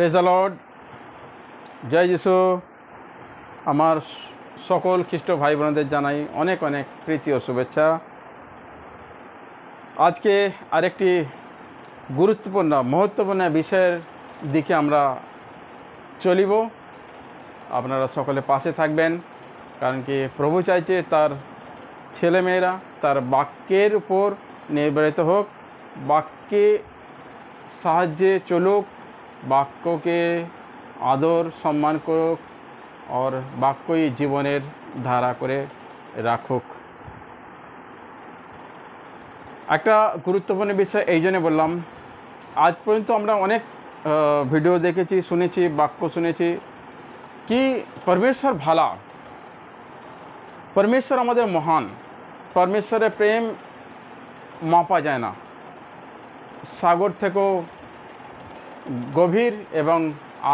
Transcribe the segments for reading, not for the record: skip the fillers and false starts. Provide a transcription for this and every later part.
Praise the Lord. জয় যিশু। আমার সকল খ্রিস্ট ভাই বোনদের জানাই অনেক অনেক প্রীতি ও শুভেচ্ছা। আজকে আরেকটি গুরুত্বপূর্ণ মহত্বপূর্ণ বিষয়ের দিকে আমরা চলিব। আপনারা সকলে পাশে থাকবেন, কারণ কি প্রভু চাইছে তার ছেলেমেয়েরা তার বাক্যের উপর নির্ভরিত হোক, বাক্যে সাহায্যে চলুক, বাক্যকে আদর সম্মান করুক, আর বাক্যই জীবনের ধারা করে রাখুক। একটা গুরুত্বপূর্ণ বিষয় এই জন্য বললাম, আজ পর্যন্ত আমরা অনেক ভিডিও দেখেছি, শুনেছি, বাক্য শুনেছি কি পরমেশ্বর ভালা, পরমেশ্বর আমাদের মহান, পরমেশ্বরের প্রেম মাপা যায় না, সাগর থেকেও গভীর এবং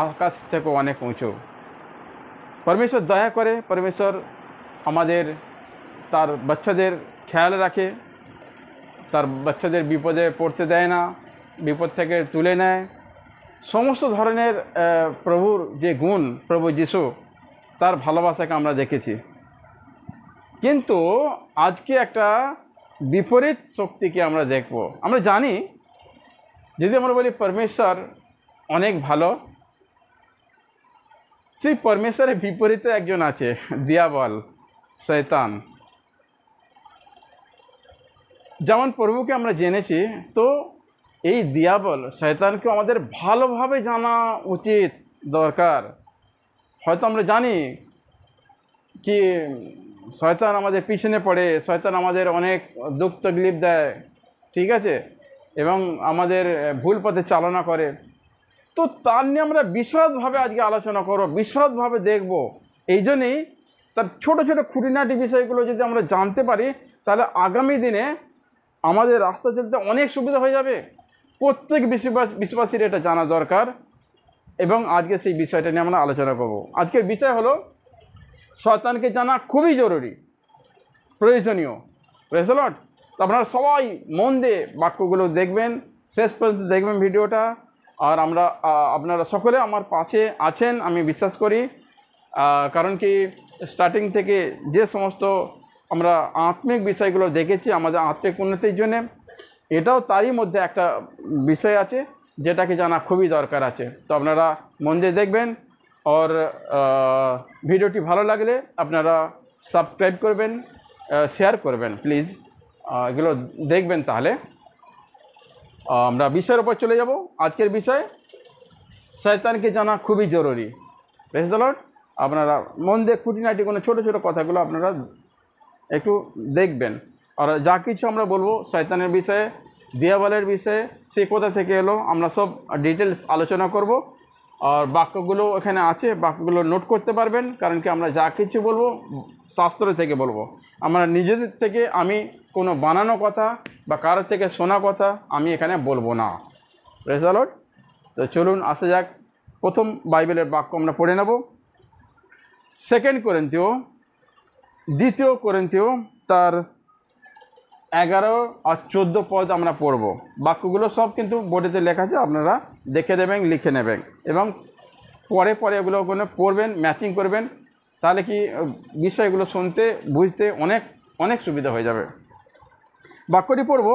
আকাশ থেকেও অনেক উঁচু। পরমেশ্বর দয়া করে, পরমেশ্বর আমাদের তার বাচ্চাদের খেয়াল রাখে, তার বাচ্চাদের বিপদে পড়তে দেয় না, বিপদ থেকে তুলে নেয়। সমস্ত ধরনের প্রভুর যে গুণ, প্রভু যিশু তার ভালোবাসাকে আমরা দেখেছি। কিন্তু আজকে একটা বিপরীত শক্তিকে আমরা দেখব। আমরা জানি, যদি আমরা বলি পরমেশ্বর অনেক ভালো, সেই পরমেশ্বরের বিপরীতে একজন আছে, দিয়াবল, শয়তান। যেমন প্রভুকে আমরা জেনেছি, তো এই দিয়াবল শয়তানকে আমাদের ভালোভাবে জানা উচিত, দরকার। হয়তো আমরা জানি কি শয়তান আমাদের পিছনে পড়ে, শয়তান আমাদের অনেক দুঃখ তকলিফ দেয়, ঠিক আছে, এবং আমাদের ভুল পথে চালনা করে। তো তার নিয়ে আমরা বিশদভাবে আজকে আলোচনা করব, বিশদভাবে দেখব। এই জন্যেই তার ছোটো ছোটো খুঁটিনাটি বিষয়গুলো যদি আমরা জানতে পারি, তাহলে আগামী দিনে আমাদের রাস্তা চলতে অনেক সুবিধা হয়ে যাবে। প্রত্যেক বিশ্বাসীর এটা জানা দরকার, এবং আজকে সেই বিষয়টা নিয়ে আমরা আলোচনা করব। আজকের বিষয় হলো শয়তানকে জানা খুবই জরুরি, প্রয়োজনীয়। Praise the lord. তো আপনারা সবাই মন দিয়ে বাক্যগুলো দেখবেন, শেষ পর্যন্ত দেখবেন ভিডিওটা। আর আপনারা সকলে আমার পাশে আছেন আমি বিশ্বাস করি, কারণ কি স্টার্টিং থেকে যে সমস্ত আমরা আত্মিক বিষয়গুলো দেখেছি আমাদের আত্মিক উন্নতির জন্য, এটাও তারই মধ্যে একটা বিষয় আছে যেটাকে জানা খুবই দরকার আছে। তো আপনারা মন দিয়ে দেখবেন, আর ভিডিওটি ভালো লাগলে আপনারা সাবস্ক্রাইব করবেন, শেয়ার করবেন প্লিজ, এগুলো দেখবেন। তাহলে আমরা বিষয়ের উপর চলে যাব। আজকের বিষয় শয়তানকে জানা খুবই জরুরি। Praise the lord. আপনারা মন দিয়ে খুঁটিনাটি কোনো ছোটো ছোটো কথাগুলো আপনারা একটু দেখবেন। আর যা কিছু আমরা বলবো শয়তানের বিষয়ে, দিয়াবলের বিষয়ে, সে কোথা থেকে এলো, আমরা সব ডিটেলস আলোচনা করব। আর বাক্যগুলো এখানে আছে, বাক্যগুলো নোট করতে পারবেন, কারণ কি আমরা যা কিছু বলবো শাস্ত্র থেকে বলবো। আমরা নিজেদের থেকে আমি কোনো বানানো কথা বা কারোর থেকে শোনা কথা আমি এখানে বলবো না। Praise the lord. তো চলুন আসা যাক। প্রথম বাইবেলের বাক্য আমরা পড়ে নেব। 2 কোরিন্থীয়, 2 কোরিন্থীয় তার 11 আর 14 পদ আমরা পড়ব। বাক্যগুলো সব কিন্তু বোর্ডেতে লেখা আছে, আপনারা দেখে নেবেন, লিখে নেবেন, এবং পরে পরে এগুলো পড়বেন, ম্যাচিং করবেন। তাহলে কি বিষয়গুলো শুনতে বুঝতে অনেক অনেক সুবিধা হয়ে যাবে। বাক্যটি পড়ব।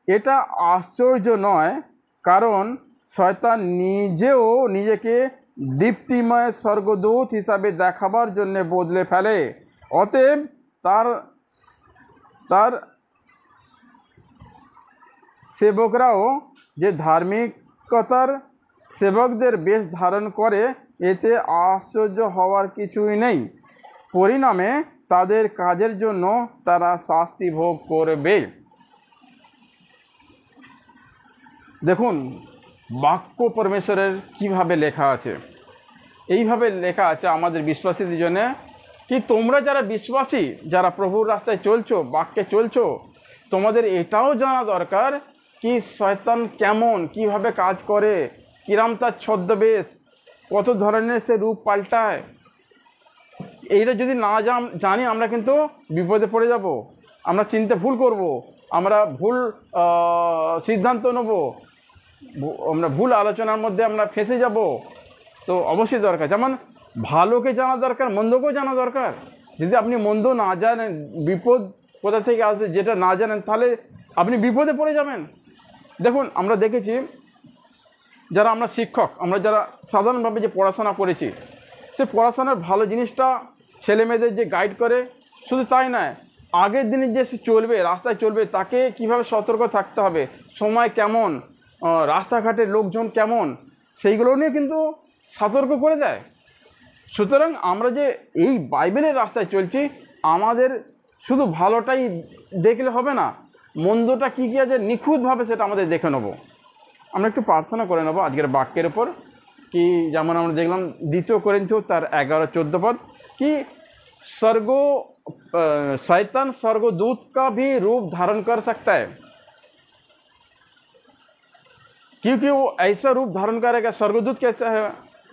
এটা আশ্চর্য নয়, কারণ শয়তান নিজেও নিজেকে দীপ্তিময় স্বর্গদূত হিসাবে দেখাবার জন্য বদলে ফেলে। অতএব তার সেবকরাও যে ধার্মিকতার সেবকদের বেশ ধারণ করে, এতে আশ্চর্য হওয়ার কিছুই নেই। পরিণামে তাদের কাজের জন্য তারা শাস্তি ভোগ করবে। দেখুন বাক্য পরমেশ্বরের কিভাবে লেখা আছে। এইভাবে লেখা আছে আমাদের বিশ্বাসীদের জন্য, কি তোমরা যারা বিশ্বাসী, যারা প্রভুর রাস্তায় চলছো, বাক্যে চলছো, তোমাদের এটাও জানা দরকার কি শয়তান কেমন, কিভাবে কাজ করে, কিরাম তার ছদ্মবেশ, কত ধরনের সে রূপ পাল্টায়। এইটা যদি না জানি আমরা কিন্তু বিপদে পড়ে যাব, আমরা চিনতে ভুল করব, আমরা ভুল সিদ্ধান্ত নেব, আমরা ভুল আলোচনার মধ্যে আমরা ফেঁসে যাব। তো অবশ্যই দরকার। যেমন ভালোকে জানা দরকার, মন্দকেও জানা দরকার। যদি আপনি মন্দ না জানেন, বিপদ কোথা থেকে আসবে যেটা না জানেন, তাহলে আপনি বিপদে পড়ে যাবেন। দেখুন, আমরা দেখেছি যারা আমরা শিক্ষক, আমরা যারা সাধারণভাবে যে পড়াশোনা করেছি, সে পড়াশোনার ভালো জিনিসটা ছেলে মেয়েদের যে গাইড করে, শুধু তাই নয়, আগের দিনে যে সে চলবে, রাস্তায় চলবে, তাকে কিভাবে সতর্ক থাকতে হবে, সময় কেমন, রাস্তাঘাটের লোকজন কেমন, সেইগুলো নিয়ে কিন্তু সতর্ক করে দেয়। সুতরাং আমরা যে এই বাইবেলের রাস্তায় চলছি, আমাদের শুধু ভালোটাই দেখলে হবে না, মন্দটা কী কী আছে নিখুঁতভাবে সেটা আমাদের দেখে নেব। আমরা একটু প্রার্থনা করে নেব আজকের বাক্যের ওপর। कि যেমন আমরা দেখলাম 2 कोरिन्थियों তার 11-14 पद कि शैतान स्वर्गदूत का भी रूप धारण कर सकता है, क्योंकि वो ऐसा रूप धारण करेगा। स्वर्गदूत कैसा है?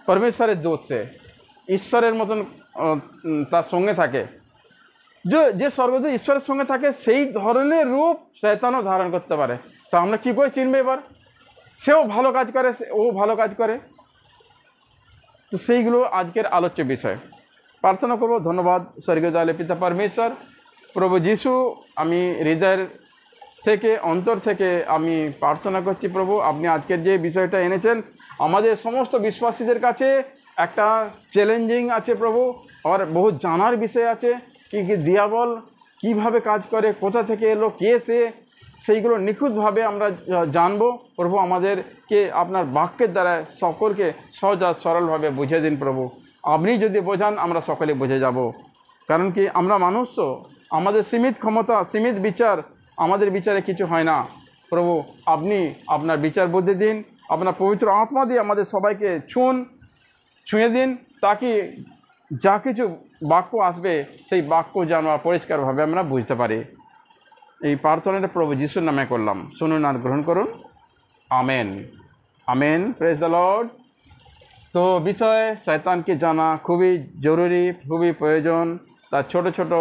परमेश्वरेर दूत से ঈশ্বরের মতন তার সঙ্গে থাকে। যে স্বর্গদূত ঈশ্বরের সঙ্গে থাকে সেই ধরনের রূপ শয়তানও ধারণ করতে পারে। তো আমরা কী করে চিনবে? এবার সেও ভালো কাজ করে, ও ভালো কাজ করে। তো সেইগুলো আজকের আলোচ্য বিষয়। প্রার্থনা করব। ধন্যবাদ স্বর্গীয় দয়ালু পিতা পরমেশ্বর, প্রভু যিশু, আমি হৃদয়ের থেকে, অন্তর থেকে আমি প্রার্থনা করছি প্রভু, আপনি আজকের যে বিষয়টা এনেছেন আমাদের সমস্ত বিশ্বাসীদের কাছে একটা চ্যালেঞ্জিং আছে প্রভু, আর বহু জানার বিষয় আছে। কি দিয়াবল কীভাবে কাজ করে, কোথা থেকে এলো, কে সে, সেইগুলো নিখুঁতভাবে আমরা জানবো প্রভু। আমাদেরকে আপনার বাক্যের দ্বারা সকলকে সহজ আর সরলভাবে বুঝিয়ে দিন প্রভু। আপনি যদি বোঝান আমরা সকলে বুঝে যাব, কারণ কি আমরা মানুষ, তো আমাদের সীমিত ক্ষমতা, সীমিত বিচার, আমাদের বিচারে কিছু হয় না প্রভু। আপনি আপনার বিচার বুদ্ধি দিন, আপনার পবিত্র আত্মা দিয়ে আমাদের সবাইকে ছুঁয়ে দিন, তাকে যা কিছু বাক্য আসবে সেই বাক্য যেন পরিষ্কারভাবে আমরা বুঝতে পারি। এই প্রার্থনাটা প্রভু যিশুর নামে করলাম, শুনুন আর গ্রহণ করুন। আমেন, আমেন, প্রেজ দ্য লর্ড। তো বিষয় শয়তানকে জানা খুবই জরুরি, খুবই প্রয়োজন। তার ছোট ছোট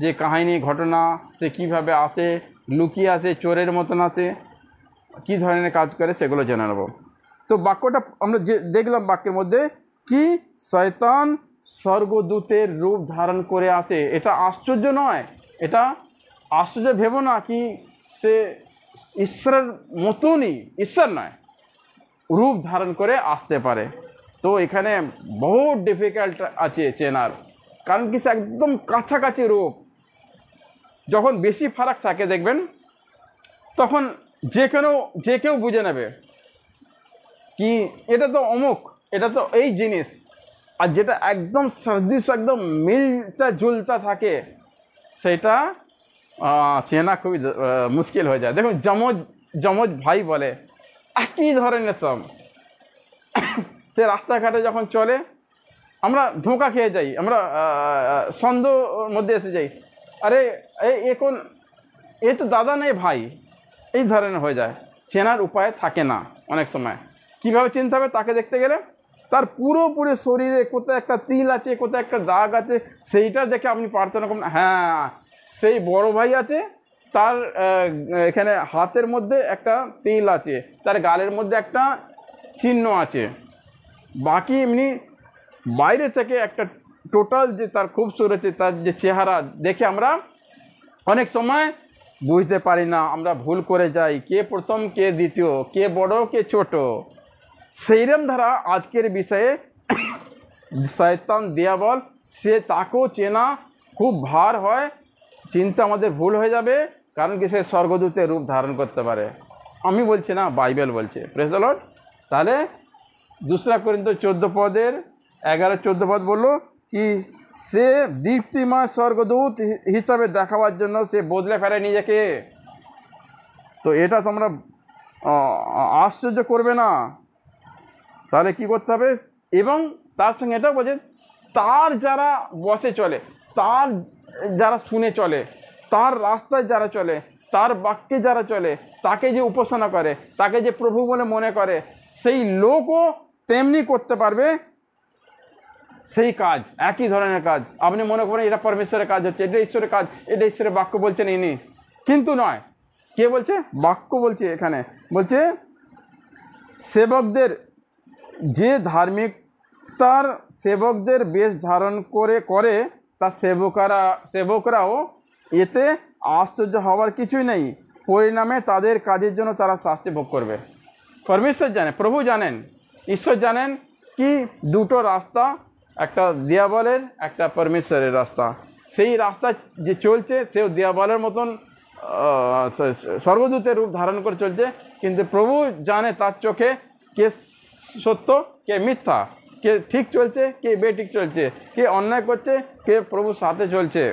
যে কাহিনী, ঘটনা, সে কীভাবে আসে, লুকিয়ে আসে, চোরের মতন আসে, কী ধরনের কাজ করে, সেগুলো জেনে নেব। তো বাক্যটা আমরা যে দেখলাম বাক্যের মধ্যে কি শয়তান স্বর্গদূতের রূপ ধারণ করে আসে। এটা আশ্চর্য নয়, এটা আশ্চর্য ভেবো না কি সে ঈশ্বরের মতনই, ঈশ্বর নয়, রূপ ধারণ করে আসতে পারে। তো এখানে বহু ডিফিকাল্ট আছে চেনার, কারণ কি সে একদম কাছাকাছি রূপ। যখন বেশি ফারাক থাকে দেখবেন, তখন যে কেউ বুঝে নেবে কি এটা তো অমুক, এটা তো এই জিনিস। আর যেটা একদম সদৃশ, একদম মিলটা জুলতা থাকে, সেটা চেনা খুবই মুশকিল হয়ে যায়। দেখুন, যমজ ভাই বলে একই ধরনের সব। সে রাস্তাঘাটে যখন চলে আমরা ধোঁকা খেয়ে যাই, আমরা সন্দেহর মধ্যে এসে যাই, আরে এ তো দাদা নেই ভাই, এই ধরনের হয়ে যায়। চেনার উপায় থাকে না অনেক সময়। কিভাবে চিনতে হবে? তাকে দেখতে গেলে তার পুরোপুরি শরীরে কোথায় একটা তিল আছে, কোথায় একটা দাগ আছে, সেইটা দেখে আপনি প্রার্থনা করুন, হ্যাঁ সেই বড় ভাই আছে, তার এখানে হাতের মধ্যে একটা তিল আছে, তার গালের মধ্যে একটা চিহ্ন আছে। বাকি এমনি বাইরে থেকে একটা টোটাল যে তার খুবসুরতি, তার যে চেহারা দেখে আমরা অনেক সময় বুঝতে পারি না, আমরা ভুল করে যাই, কে প্রথম কে দ্বিতীয়, কে বড় কে ছোট। সেইরকম ধারা আজকের বিষয়ে শয়তান দিয়াবল, সে তাকেও চেনা খুব ভার হয়, চিন্তা আমাদের ভুল হয়ে যাবে, কারণ কি সে স্বর্গদূতের রূপ ধারণ করতে পারে। আমি বলছি না, বাইবেল বলছে। Praise the lord. তাহলে 2 कोरिन्थियों 11-14 পদ বললো কি সে দীপ্তিময় স্বর্গদূত হিসাবে দেখাবার জন্য সে বদলে ফেলে নিজেকে। তো এটা তোমরা আশ্চর্য করবে না। তাহলে কি করতে হবে? এবং তার সঙ্গে এটাও বলছে, তার যারা বসে চলে, তার যারা শুনে চলে, তার রাস্তায় যারা চলে, তার বাক্যে যারা চলে, তাকে যে উপাসনা করে, তাকে যে প্রভু বলে মনে করে, সেই লোকও তেমনি করতে পারবে সেই কাজ, একই ধরনের কাজ। আপনি মনে করেন এটা পরমেশ্বরের কাজ হচ্ছে, এটা ঈশ্বরের কাজ, এটা ঈশ্বরের বাক্য বলছেন ইনি, কিন্তু নয়। কে বলছে? বাক্য বলছে। এখানে বলছে সেবকদের যে ধার্মিক তার সেবকদের বেশ ধারণ করে তার সেবকরাও এতে আশ্চর্য হওয়ার কিছুই নেই। পরিণামে তাদের কাজের জন্য তারা শাস্তি ভোগ করবে। পরমেশ্বর জানে, প্রভু জানেন, ঈশ্বর জানেন কি দুটো রাস্তা, একটা দিয়াবলের, একটা পরমেশ্বরের রাস্তা। সেই রাস্তা যে চলছে সেও দিয়াবলের মতন স্বর্গদূতের রূপ ধারণ করে চলছে, কিন্তু প্রভু জানে তার চোখে কে সত্য কে মিথ্যা, কে ঠিক চলছে কে বেঠিক চলছে, কে অন্যায় করছে কে প্রভুর সাথে চলছে।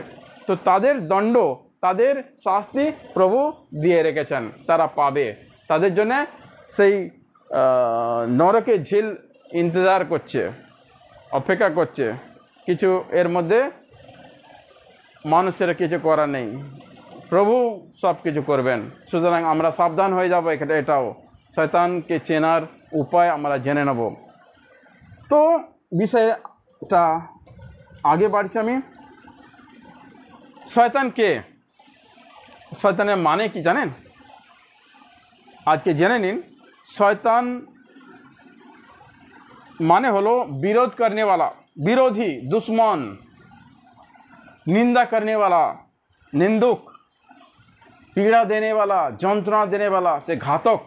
তো তাদের দণ্ড, তাদের শাস্তি প্রভু দিয়ে রেখেছেন, তারা পাবে। তাদের জন্যে সেই নরকে ঝিল ইন্তজার করছে, অপেক্ষা করছে। কিছু এর মধ্যে মানুষের কিছু করার নেই, প্রভু সব কিছু করবেন। সুতরাং আমরা সাবধান হয়ে যাব। এটাও শয়তানকে চেনার উপায় আমরা জেনে নেব। তো বিষয়টা আগে বাড়ছি আমি। শয়তান কে? শয়তানের মানে কি জানেন? আজকে জেনে নিন। শয়তান মানে হলো विरोध करने वाला, विरोधी, दुश्मन, निंदा करने वाला, निंदुक, पीड़ा देने वाला, যন্ত্রণা देने वाला, से घातक।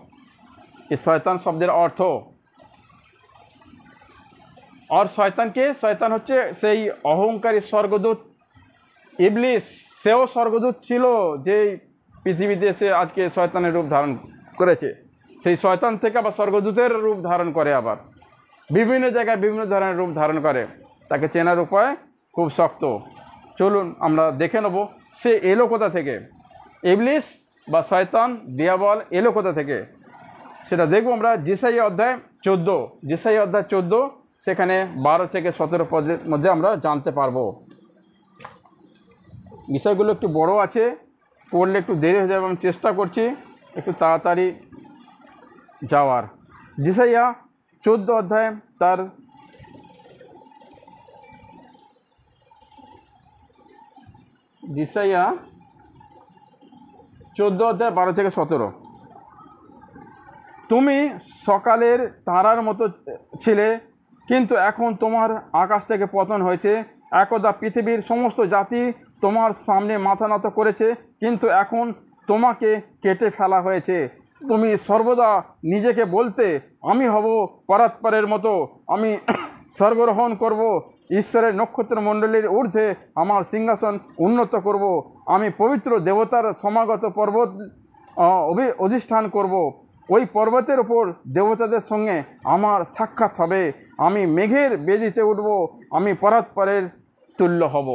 ये শয়তান শব্দের অর্থ। আর শয়তানকে, শয়তান হচ্ছে সেই অহংকারী স্বর্গদূত ইবলিস। সেও স্বর্গদূত ছিল, যে পৃথিবীতে এসে আজকে শয়তানের রূপ ধারণ করেছে। সেই শয়তান থেকে আবার স্বর্গদূতের রূপ ধারণ করে, আবার বিভিন্ন জায়গায় বিভিন্ন ধরনের রূপ ধারণ করে। তাকে চেনার উপায় খুব শক্ত। চলুন আমরা দেখে নেব সে এলো কোথা থেকে। ইবলিস বা শয়তান, দিয়াবল এলো কোথা থেকে সেটা দেখব আমরা। যেসাইয়া অধ্যায় 14, যেসাইয়া অধ্যায় 14, সেখানে 12 থেকে 17 পদের মধ্যে আমরা জানতে পারবো। বিষয়গুলো একটু বড় আছে, পড়লে একটু দেরি হয়ে যাবে। আমি চেষ্টা করছি একটু তাড়াতাড়ি যাওয়ার। যেসাইয়া 14 অধ্যায় তার যেসাইয়া 14 অধ্যায় 12 থেকে 17। তুমি সকালের তারার মতো ছিলে, কিন্তু এখন তোমার আকাশ থেকে পতন হয়েছে। একদা পৃথিবীর সমস্ত জাতি তোমার সামনে মাথা নত করেছে, কিন্তু এখন তোমাকে কেটে ফেলা হয়েছে। তুমি সর্বদা নিজেকে বলতে, আমি হব পরাৎপরের মতো, আমি স্বর্গরোহণ করব, ঈশ্বরের নক্ষত্রমণ্ডলীর ঊর্ধ্বে আমার সিংহাসন উন্নত করব, আমি পবিত্র দেবতার সমাগত পর্বত অধিষ্ঠান করব, ওই পর্বতের ওপর দেবতাদের সঙ্গে আমার সাক্ষাৎ হবে, আমি মেঘের বেদিতে উঠব, আমি পরাৎপরের তুল্য হব।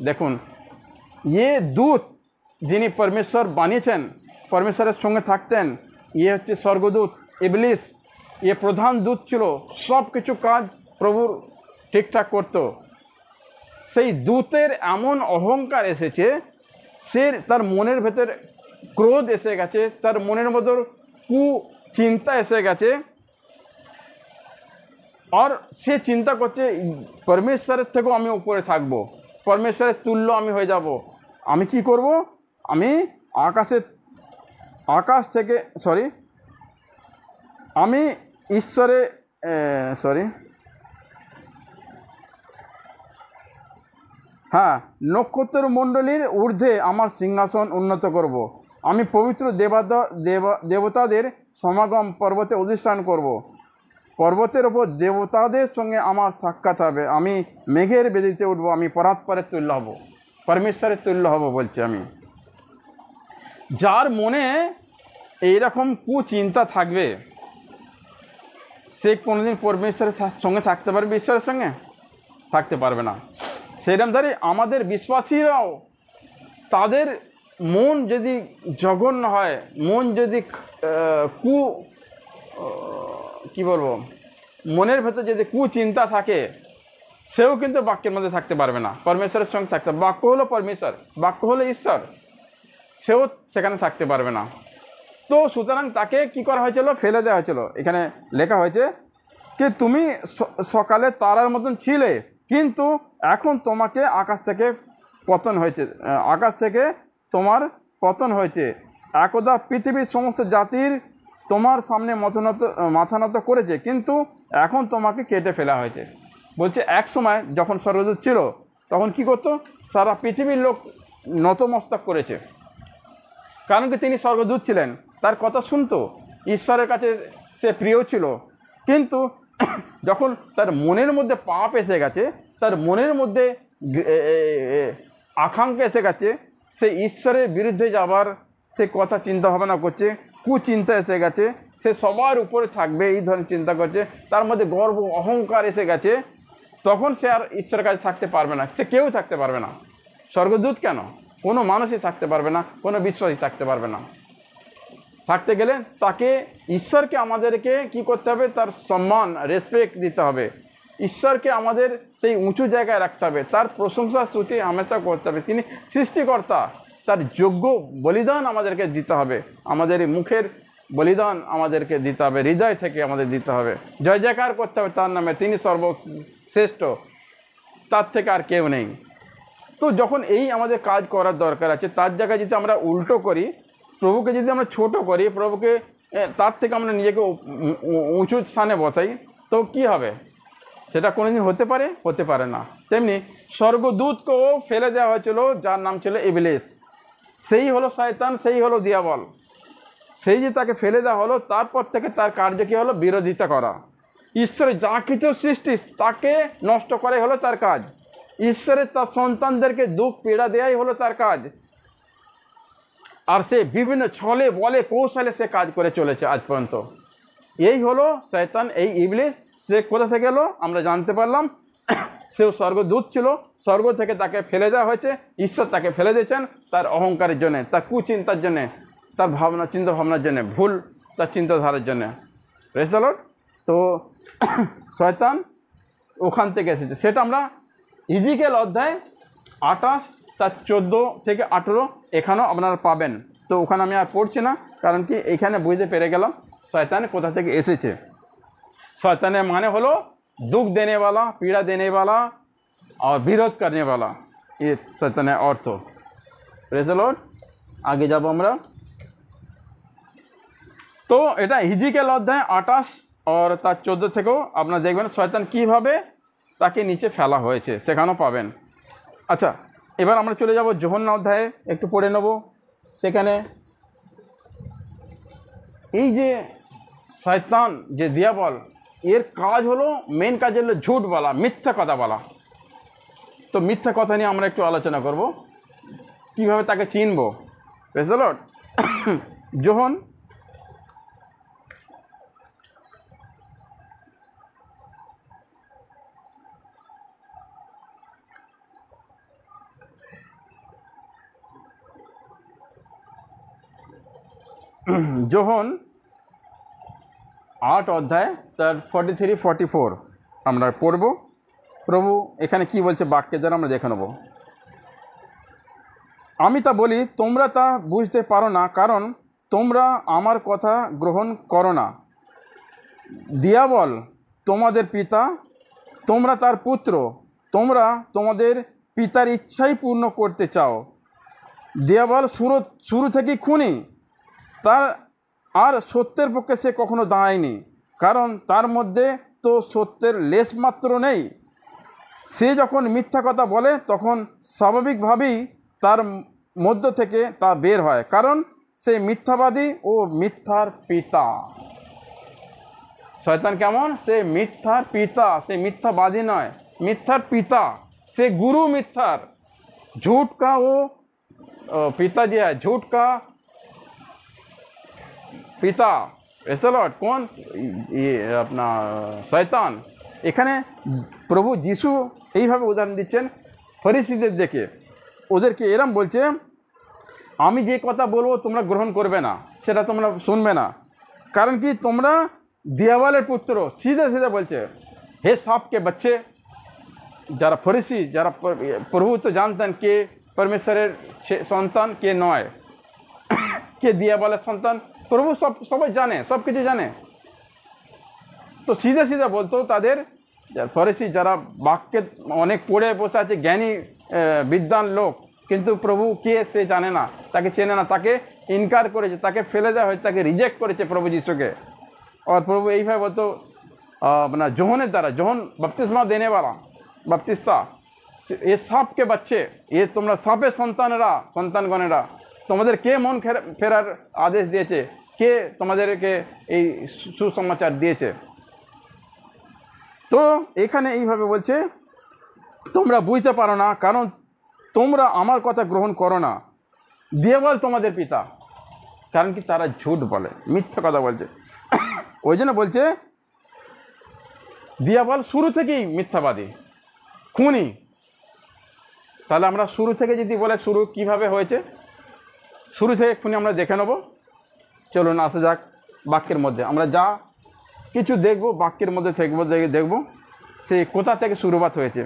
দেখুন, ইয়ে দূত যিনি পরমেশ্বর বানিয়েছেন, পরমেশ্বরের সঙ্গে থাকতেন, ইয়ে হচ্ছে স্বর্গদূত ইবলিস। ইয়ে প্রধান দূত ছিল, সব কিছু কাজ প্রভুর ঠিকঠাক করত। সেই দূতের এমন অহংকার এসেছে, সে তার মনের ভেতর ক্রোধ এসে গেছে, তার মনের মধ্যে কুচিন্তা এসে গেছে। আর সে চিন্তা করছে পরমেশ্বরের থেকেও আমি উপরে থাকব, পরমেশ্বরের তুল্য আমি হয়ে যাব। আমি কি করব? আমি আকাশ থেকে আমি নক্ষত্র মণ্ডলীর ঊর্ধ্বে আমার সিংহাসন উন্নত করব, আমি পবিত্র দেবতাদের সমাগম পর্বতে অধিষ্ঠান করব, পর্বতের ওপর দেবতাদের সঙ্গে আমার সাক্ষাৎ হবে, আমি মেঘের বেদিতে উঠব, আমি পরাৎপরের তুল্য হব, পরমেশ্বরের তুল্য হব বলছি আমি। যার মনে এইরকম কুচিন্তা থাকবে, সে কোনোদিন পরমেশ্বরের সঙ্গে থাকতে পারবে? ঈশ্বরের সঙ্গে থাকতে পারবে না। সেরকমধারী আমাদের বিশ্বাসীরাও, তাদের মন যদি জঘন্য হয়, মন যদি মনের ভেতর যদি কুচিন্তা থাকে, সেও কিন্তু বাক্যের মধ্যে থাকতে পারবে না, পরমেশ্বরের সঙ্গে থাকতে। বাক্য হলো পরমেশ্বর, বাক্য হলো ঈশ্বর, সেও সেখানে থাকতে পারবে না। তো সুতরাং তাকে কি করা হয়েছিল? ফেলে দেওয়া হয়েছিল। এখানে লেখা হয়েছে কি তুমি সকালে তারার মতন ছিলে, কিন্তু এখন তোমাকে আকাশ থেকে পতন হয়েছে, আকাশ থেকে তোমার পতন হয়েছে। একদা পৃথিবীর সমস্ত জাতির তোমার সামনে মাথা নত করেছে, কিন্তু এখন তোমাকে কেটে ফেলা হয়েছে। বলছে এক সময় যখন স্বর্গদূত ছিল তখন কি করতো, সারা পৃথিবীর লোক নতমস্তক করেছে, কারণ কি তিনি স্বর্গদূত ছিলেন, তার কথা শুনতো, ঈশ্বরের কাছে সে প্রিয় ছিল। কিন্তু যখন তার মনের মধ্যে পাপ এসে গেছে, তার মনের মধ্যে আকাঙ্ক্ষা এসে গেছে, সে ঈশ্বরের বিরুদ্ধে যাবার সে কথা চিন্তা ভাবনা করছে, কুচিন্তা এসে গেছে, সে সবার উপরে থাকবে এই ধরনের চিন্তা করছে, তার মধ্যে গর্ব অহংকার এসে গেছে, তখন সে আর ঈশ্বরের কাছে থাকতে পারবে না, সে কেউ থাকতে পারবে না। স্বর্গদূত কেন, কোনো মানুষই থাকতে পারবে না, কোনো বিশ্বাসী থাকতে পারবে না। থাকতে গেলে তাকে, ঈশ্বরকে আমাদেরকে কি করতে হবে, তার সম্মান রেসপেক্ট দিতে হবে, ঈশ্বরকে আমাদের সেই উঁচু জায়গায় রাখতে হবে, তার প্রশংসা স্তুতি হামেশা করতে হবে। তিনি সৃষ্টিকর্তা, তার যোগ্য বলিদান আমাদেরকে দিতে হবে, আমাদের মুখের বলিদান আমাদেরকে দিতে হবে, হৃদয় থেকে আমাদের দিতে হবে, জয় জয়কার করতে হবে তার নামে, তিনি সর্বশ্রেষ্ঠ, তার থেকে আর কেউ নেই। তো যখন এই আমাদের কাজ করার দরকার আছে, তার জায়গায় যদি আমরা উল্টো করি, প্রভুকে যদি আমরা ছোট করি, প্রভুকে তার থেকে আমরা নিজেকে উঁচু স্থানে বসাই, তো কি হবে? সেটা কোনোদিন হতে পারে না। তেমনি স্বর্গদূতকেও ফেলে দেওয়া হয়েছিল, যার নাম ছিল ইবলিস, সেই হলো শয়তান, সেই হলো দিয়াবল। সেই যে তাকে ফেলে দেওয়া হলো, তারপর থেকে তার কার্য কী হলো, বিরোধিতা করা। ঈশ্বরের যা কিছু সৃষ্টি তাকে নষ্ট করাই হলো তার কাজ, ঈশ্বরের তার সন্তানদেরকে দুঃখ পীড়া দেওয়াই হলো তার কাজ। আর সে বিভিন্ন ছলে বলে কৌশলে সে কাজ করে চলেছে আজ পর্যন্ত। এই হলো শয়তান, এই ইবলিস। সে কোথা থেকে এলো আমরা জানতে পারলাম, সেও স্বর্গদূত ছিল, স্বর্গ থেকে তাকে ফেলে দেওয়া হয়েছে, ঈশ্বর তাকে ফেলে দিয়েছেন তার অহংকারের জন্যে, তার কুচিন্তার জন্যে, তার চিন্তা ভাবনার জন্যে, ভুল তার চিন্তাধারার জন্যে। Praise the lord. তো শয়তান ওখান থেকে এসেছে, সেটা আমরা ইজিকেল অধ্যায় 28 তার 14 থেকে 18 এখানেও আপনারা পাবেন। তো ওখানে আমি আর পড়ছি না, কারণ কি এখানে বুঝতে পেরে গেলাম শয়তান কোথা থেকে এসেছে। শয়তানের মানে হলো दुख देने वाला, पीड़ा देने वाला और विरोध करने वाला, ये शैताনের অর্থ। Praise the lord. আগে যাব আমরা। তো এটা হিজিকেল অধ্যায় 28 আর তার 14 থেকেও আপনারা দেখবেন শয়তান কীভাবে তাকে নিচে ফেলা হয়েছে, সেখানেও পাবেন। আচ্ছা, এবার আমরা চলে যাব যোহন্না অধ্যায়ে, একটু পড়ে নেব। সেখানে এই যে শয়তান, যে দিয়াবল, এর কাজ হলো, মেন কাজ হলো ঝুট বলা, মিথ্যা কথা বলা। তো মিথ্যা কথা নিয়ে আমরা একটু আলোচনা করব, কীভাবে তাকে চিনব। Praise the lord. যোহন যোহন 8 অধ্যায় তার 43-44 আমরা পড়ব। প্রভু এখানে কি বলছে বাক্যের দ্বারা আমরা দেখে নেব। আমি তা বলি, তোমরা তা বুঝতে পারো না, কারণ তোমরা আমার কথা গ্রহণ করো না। দিয়াবল তোমাদের পিতা, তোমরা তার পুত্র, তোমরা তোমাদের পিতার ইচ্ছাই পূর্ণ করতে চাও। দিয়াবল শুরু থেকেই খুনি, তার আর সত্যের পক্ষে সে কখনো দাঁড়ায়নি, কারণ তার মধ্যে তো সত্যের লেশমাত্র নেই। সে যখন মিথ্যা কথা বলে তখন স্বাভাবিকভাবেই তার মধ্য থেকে তা বের হয়, কারণ সে মিথ্যাবাদী ও মিথ্যার পিতা। শয়তান কেমন? সে মিথ্যার পিতা, সে মিথ্যাবাদী নয়, মিথ্যার পিতা, সে गुरु मिथ्यार, झूठ का वो पिताजी है, झूठ का পিতা। ऐसा लॉर्ड कौन? ये अपना শয়তান। এখানে প্রভু যিশু এইভাবে উদাহরণ দিচ্ছেন ফরিসীদের দেখে, ওদেরকে এরম বলছে, আমি যে কথা বলবো তোমরা গ্রহণ করবে না, সেটা তোমরা শুনবে না, কারণ কি তোমরা দিয়াবলের পুত্র। सीधे सीधे বলছে, হে সাপকে বাচ্চে, যারা ফরিসি, যারা প্রভু তো জানতেন কে পরমেশ্বরের সন্তান, কে নয়, কে দিয়াবলের সন্তান, প্রভু সবাই জানে, সব কিছু জানে। তো সিধে সিধে বলতো তাদের ফরিসি, যারা বাক্যে অনেক পড়ে বসে আছে, জ্ঞানী বিদ্বান লোক, কিন্তু প্রভু কে সে জানে না, তাকে চেনে না, তাকে ইনকার করেছে, তাকে ফেলে দেওয়া হয়েছে, তাকে রিজেক্ট করেছে প্রভু যিশুকে। আর প্রভু এইভাবে বলতো अपना जोहन द्वारा जोहन बपतिस्मा देने वाला बपतिस्ता ये सांप के बच्चे ये তোমরা সাপের সন্তানেরা সন্তানগণেরা তোমাদের কে মন ফেরার আদেশ দিয়েছে, কে তোমাদেরকে এই সুসমাচার দিয়েছে। তো এখানে এইভাবে বলছে তোমরা বুঝতে পারো না কারণ তোমরা আমার কথা গ্রহণ করো না, দিয়াবল তোমাদের পিতা। কারণ কি তারা ঝুট বলে, মিথ্যা কথা বলছে। ওই জন্য বলছে দিয়াবল শুরু থেকেই মিথ্যাবাদী, খুনি। তাহলে আমরা শুরু থেকে যদি বলে শুরু কিভাবে হয়েছে, শুরু থেকে খুনি আমরা দেখে নেব। চলুন আসা যাক বাক্যের মধ্যে, আমরা যা কিছু দেখব বাক্যের মধ্যে দেখব সে কোথা থেকে শুরুবাত হয়েছে।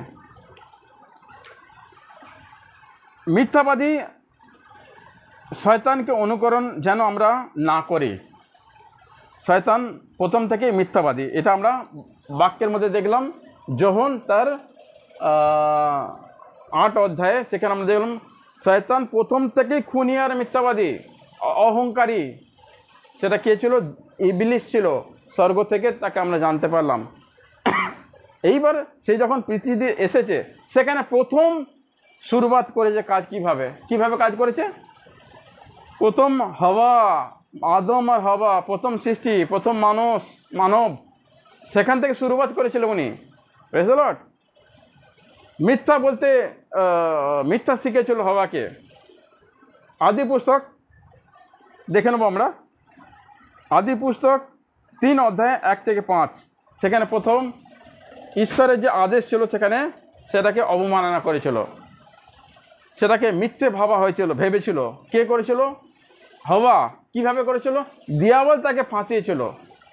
মিথ্যাবাদী শয়তানকে অনুকরণ যেন আমরা না করি। শয়তান প্রথম থেকেই মিথ্যাবাদী, এটা আমরা বাক্যের মধ্যে দেখলাম। যোহন তার 8 অধ্যায়ে সেখানে আমরা দেখলাম শয়তান প্রথম থেকেই খুনি আর মিথ্যাবাদী, অহংকারী। সেটা কে ছিল? ইবলিস ছিল। স্বর্গ থেকে তাকে আমরা জানতে পারলাম। এইবার সে যখন পৃথিবীতে এসেছে সেখানে প্রথম শুরুবাত করেছে কাজ কিভাবে কাজ করেছে। প্রথম হাওয়া, আদম আর হাওয়া, প্রথম সৃষ্টি, প্রথম মানব, সেখান থেকে শুরুবাত করেছিল উনি। Praise the lord. মিথ্যা বলতে মিথ্যা শিখেছিল হাওয়াকে। আদি পুস্তক দেখে নেব আমরা। আদি পুস্তক 3 অধ্যায় 1 থেকে 5, সেখানে প্রথম ঈশ্বরের যে আদেশ ছিল সেখানে সেটাকে অবমাননা করেছিল, সেটাকে মিথ্যে ভাবা হয়েছিল, ভেবেছিল। কে করেছিল? হাওয়া। কিভাবে করেছিল? দিয়াবল তাকে ফাঁসিয়েছিল,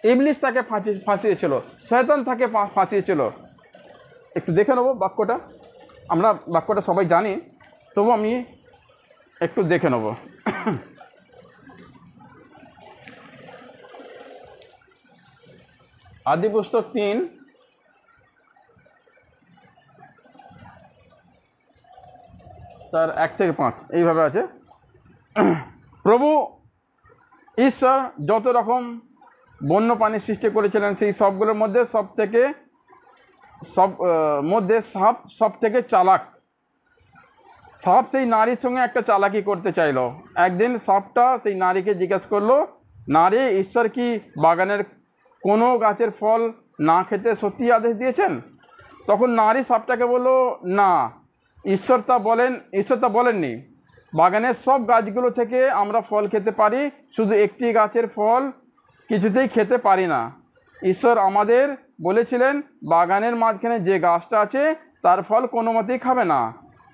ইবলিস তাকে ফাঁসিয়েছিল, শয়তান তাকে ফাঁসিয়েছিল। একটু দেখে নেব বাক্যটা। আমরা বাক্যটা সবাই জানি, তবু আমি একটু দেখে নেব। আদি পুস্তক 3 তার 1 থেকে 5 এইভাবে আছে। প্রভু ঈশ্বর যত রকম বন্য প্রাণী সৃষ্টি করেছিলেন সেই সবগুলোর মধ্যে সাপ সব থেকে চালাক। সাপ সেই নারীর সঙ্গে একটা চালাকি করতে চাইলো। একদিন সাপটা সেই নারীকে জিজ্ঞেস করলো, নারী, ঈশ্বর কি বাগানের কোনো গাছের ফল না খেতে সত্যি আদেশ দিয়েছেন? তখন নারী সাপটাকে বলল, না, ঈশ্বর তা বলেননি। বাগানের সব গাছগুলো থেকে আমরা ফল খেতে পারি, শুধু একটি গাছের ফল কিছুতেই খেতে পারি না। ঈশ্বর আমাদের বলেছিলেন বাগানের মাঝখানে যে গাছটা আছে তার ফল কোনো মতেই খাবে না,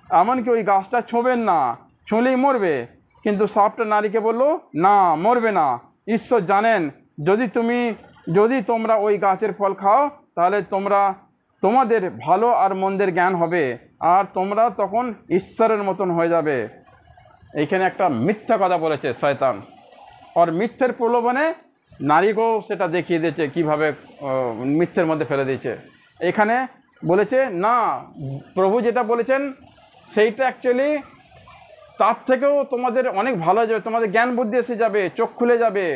এমনকি ওই গাছটা ছোঁবেন না, ছুঁলেই মরবে। কিন্তু সাপটা নারীকে বলল, না, মরবে না। ঈশ্বর জানেন যদি তোমরা ওই গাছের ফল খাও তাহলে তোমাদের ভালো আর মন্দের জ্ঞান হবে, আর তোমরা তখন ঈশ্বরের মতন হয়ে যাবে। এইখানে একটা মিথ্যা কথা বলেছে শয়তান, আর মিথ্যের প্রলোভনে নারীকেও সেটা দেখিয়ে দিয়েছে, কীভাবে মিথ্যের মধ্যে ফেলে দিয়েছে। এখানে বলেছে না, প্রভু যেটা বলেছেন সেইটা অ্যাকচুয়ালি তার থেকেও তোমাদের অনেক ভালো হয়ে যাবে, তোমাদের জ্ঞান বুদ্ধি এসে যাবে, চোখ খুলে যাবে,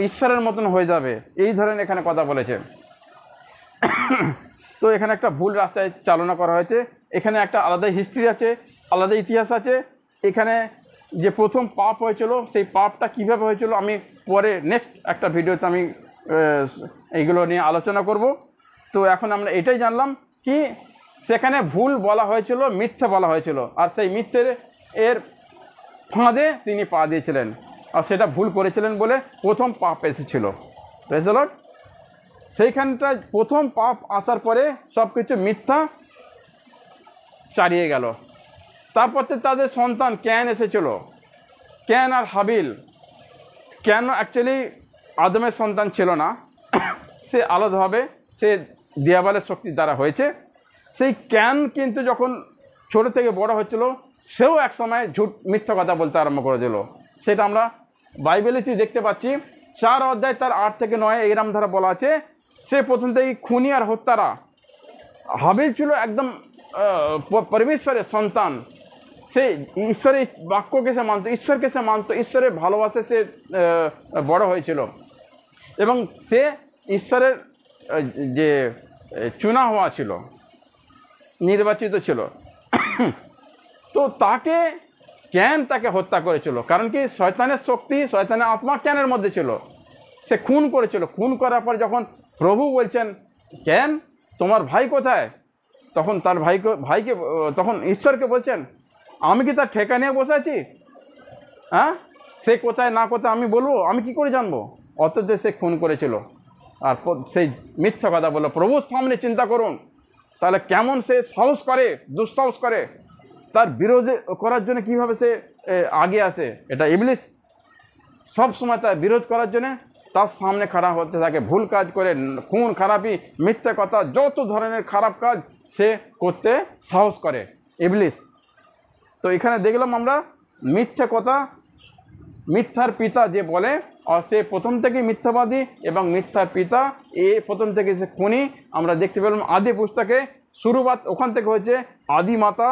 ঈশ্বরের মতন হয়ে যাবে, এই ধরনের এখানে কথা বলেছে। তো এখানে একটা ভুল রাস্তায় চালনা করা হয়েছে। এখানে একটা আলাদা হিস্ট্রি আছে, আলাদা ইতিহাস আছে। এখানে যে প্রথম পাপ হয়েছিল সেই পাপটা কিভাবে হয়েছিল আমি পরে নেক্সট একটা ভিডিওতে আমি এইগুলো নিয়ে আলোচনা করব। তো এখন আমরা এটাই জানলাম কি সেখানে ভুল বলা হয়েছিল, মিথ্যা বলা হয়েছিল, আর সেই মিথ্যের ফাঁদে তিনি পা দিয়েছিলেন, আর সেটা ভুল করেছিলেন বলে প্রথম পাপ এসেছিল। Praise the Lord. সেইখানটা প্রথম পাপ আসার পরে সব কিছু মিথ্যা চারিয়ে গেল। তারপর তাদের সন্তান ক্যান এসেছিল, ক্যান আর হাবিল। ক্যান অ্যাকচুয়ালি আদমের সন্তান ছিল না, সে আলাদাভাবে সে দিয়াবলের শক্তির দ্বারা হয়েছে। সেই ক্যান কিন্তু যখন ছোটো থেকে বড় হচ্ছিল সেও একসময় মিথ্যা কথা বলতে আরম্ভ করে দিল। সেটা আমরা বাইবেলেতেই দেখতে পাচ্ছি। 4 অধ্যায় তার 8 থেকে 9 এইরকম ধারা বলা আছে, সে প্রথম থেকেই খুনি আর হত্যারা। হাবিল ছিল একদম পরমেশ্বরের সন্তান, সে ঈশ্বরের বাক্যকে সে মানত, ঈশ্বরকে সে মানত, ঈশ্বরের ভালোবাসে সে বড় হয়েছিল এবং সে ঈশ্বরের যে চুনা হওয়া ছিল, নির্বাচিত ছিল। তো তাকে ক্যান তাকে হত্যা করেছিল, কারণ কি শয়তানের শক্তি, শয়তানের আত্মা ক্যানের মধ্যে ছিল, সে খুন করেছিল। খুন করার পর যখন প্রভু বলছেন ক্যান তোমার ভাই কোথায়, তখন তার ভাইকে তখন ঈশ্বরকে বলছেন আমি কি তার ঠেকা নিয়ে বসে আছি? হ্যাঁ, সে কোথায় না কোথায় আমি বলবো, আমি কি করে জানবো? অথচ সে খুন করেছিল আর সেই মিথ্যা কথা বললো। প্রভুর সামনে চিন্তা করুন তাহলে কেমন সে সাহস করে, দুঃসাহস করে, তার বিরোধে করার জন্য কীভাবে সে আগে আসে। এটা ইবলিস সব সময় তার বিরোধ করার জন্যে তার সামনে খারাপ হতে থাকে, ভুল কাজ করে, খুন খারাপি, মিথ্যা কথা, যত ধরনের খারাপ কাজ সে করতে সাহস করে ইবলিস। তো এখানে দেখলাম আমরা মিথ্যা কথা, মিথ্যার পিতা যে বলে, আর সে প্রথম থেকেই মিথ্যাবাদী এবং মিথ্যার পিতা, প্রথম থেকে সে খুনি। আমরা দেখতে পেলাম আদি পুস্তকে শুরুবাত ওখান থেকে হয়েছে, আদি মাতা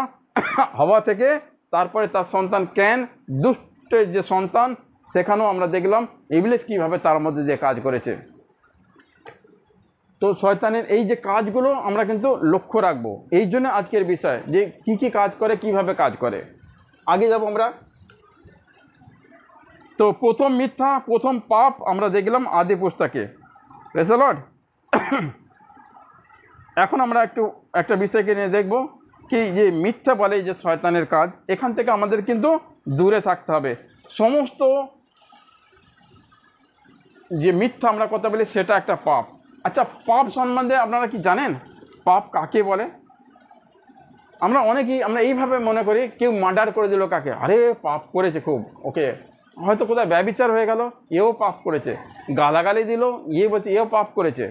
হাওয়া থেকে, তারপরে তার সন্তান ক্যান, দুষ্টের যে সন্তান, সেখানেও আমরা দেখলাম ইবলিস কীভাবে তার মধ্যে দিয়ে কাজ করেছে। তো শয়তানের এই যে কাজগুলো আমরা কিন্তু লক্ষ্য রাখবো, এই জন্য আজকের বিষয় যে কি কি কাজ করে, কিভাবে কাজ করে। আগে যাব আমরা। তো প্রথম মিথ্যা, প্রথম পাপ আমরা দেখলাম আদি পুস্তকে। Praise the lord. এখন আমরা একটা বিষয়কে নিয়ে দেখব কি যে মিথ্যা বলে যে শয়তানের কাজ, এখান থেকে আমাদের কিন্তু দূরে থাকতে হবে। সমস্ত যে মিথ্যা আমরা কথা বলি সেটা একটা পাপ। আচ্ছা, পাপ সম্বন্ধে আপনারা কি জানেন? পাপ কাকে বলে? আমরা অনেকেই আমরা এইভাবে মনে করি, কেউ মার্ডার করে দিল কাকে, আরে পাপ করেছে খুব, ওকে, হয়তো কোথায় ব্যভিচার হয়ে গেল, এও পাপ করেছে, গালাগালি দিল, বলছে এও পাপ করেছে।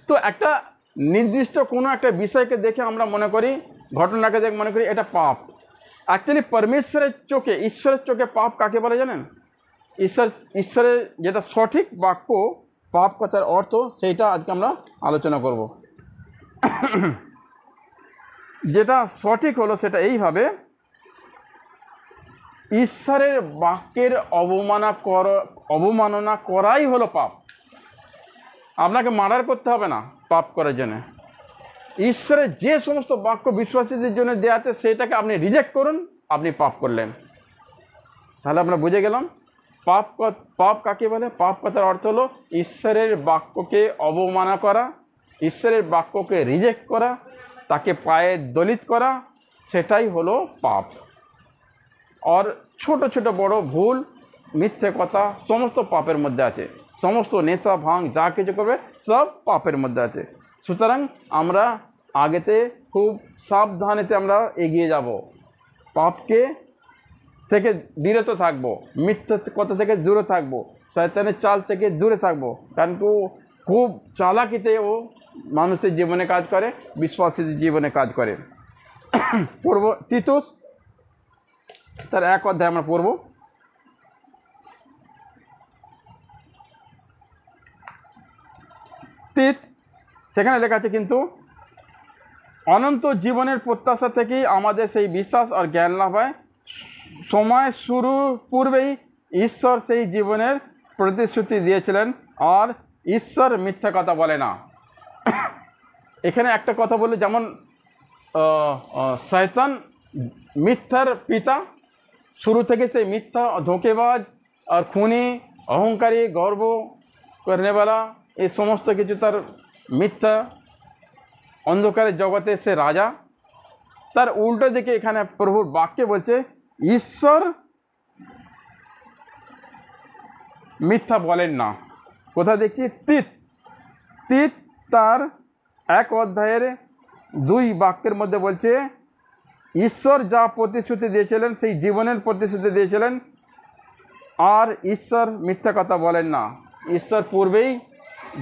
তো একটা নির্দিষ্ট কোনো একটা বিষয়কে দেখে আমরা মনে করি, ঘটনাকে দেখে মনে করি এটা পাপ। অ্যাকচুয়ালি পরমেশ্বরের চোখে, ঈশ্বরের চোখে পাপ কাকে বলে জানেন? ঈশ্বরের যেটা সঠিক বাক্য, পাপ কথার অর্থ, সেইটা আজকে আমরা আলোচনা করব। যেটা সঠিক হলো সেটা এইভাবে, ঈশ্বরের বাক্যের অবমাননা করাই হলো পাপ। আপনাকে মার্ডার করতে হবে না পাপ করার জন্য। ঈশ্বরের যে সমস্ত বাক্য বিশ্বাসীদের জন্য দেওয়া আছে সেটাকে আপনি রিজেক্ট করুন, আপনি পাপ করলেন। তাহলে আমরা বুঝে গেলাম পাপ কাকে বলে। পাপ কথার অর্থ হলো ঈশ্বরের বাক্যকে অবমাননা করা, ঈশ্বরের বাক্যকে রিজেক্ট করা, তাকে পায়ে দলিত করা, সেটাই হলো পাপ। আর ছোট ছোট বড় ভুল, মিথ্যে কথা, সমস্ত পাপের মধ্যে আছে। সমস্ত নেশা ভাঙ যা কিছু করবে সব পাপের মধ্যে আছে। সুতরাং আমরা আগেতে খুব সাবধানেতে আমরা এগিয়ে যাব, পাপকে থেকে বিরত থাকব, মিথ্যে কথা থেকে দূরে থাকব, শয়তানের চাল থেকে দূরে থাকব। কারণ কেউ খুব চালাকিতে ও মানুষের জীবনে কাজ করে, বিশ্বাসীদের জীবনে কাজ করে। পড়ব তিতুস তার 1 অধ্যায় আমরা পড়ব। সেখানে লেখা আছে, কিন্তু অনন্ত জীবনের প্রত্যাশা থেকেই আমাদের সেই বিশ্বাস আর জ্ঞান লাভ হয়। সময় শুরু পূর্বেই ঈশ্বর সেই জীবনের প্রতিশ্রুতি দিয়েছিলেন, আর ঈশ্বর মিথ্যা কথা বলে না। এখানে একটা কথা বলে, যেমন শয়তান মিথ্যার পিতা, শুরু থেকে সেই মিথ্যা, ধোঁকেবাজ আর খুনি, অহংকারী, গর্ব করেনেওয়ালা, এই সমস্ত কিছু তার মিথ্যা, অন্ধকারের জগতে সে রাজা। তার উল্টো দিকে এখানে প্রভুর বাক্যে বলছে ঈশ্বর মিথ্যা বলেন না। কোথা দেখছি? তিত তার 1 অধ্যায়ের 2 বাক্যের মধ্যে বলছে, ঈশ্বর যা প্রতিশ্রুতি দিয়েছিলেন সেই জীবনের প্রতিশ্রুতি দিয়েছিলেন, আর ঈশ্বর মিথ্যা কথা বলেন না। ঈশ্বর পূর্বেই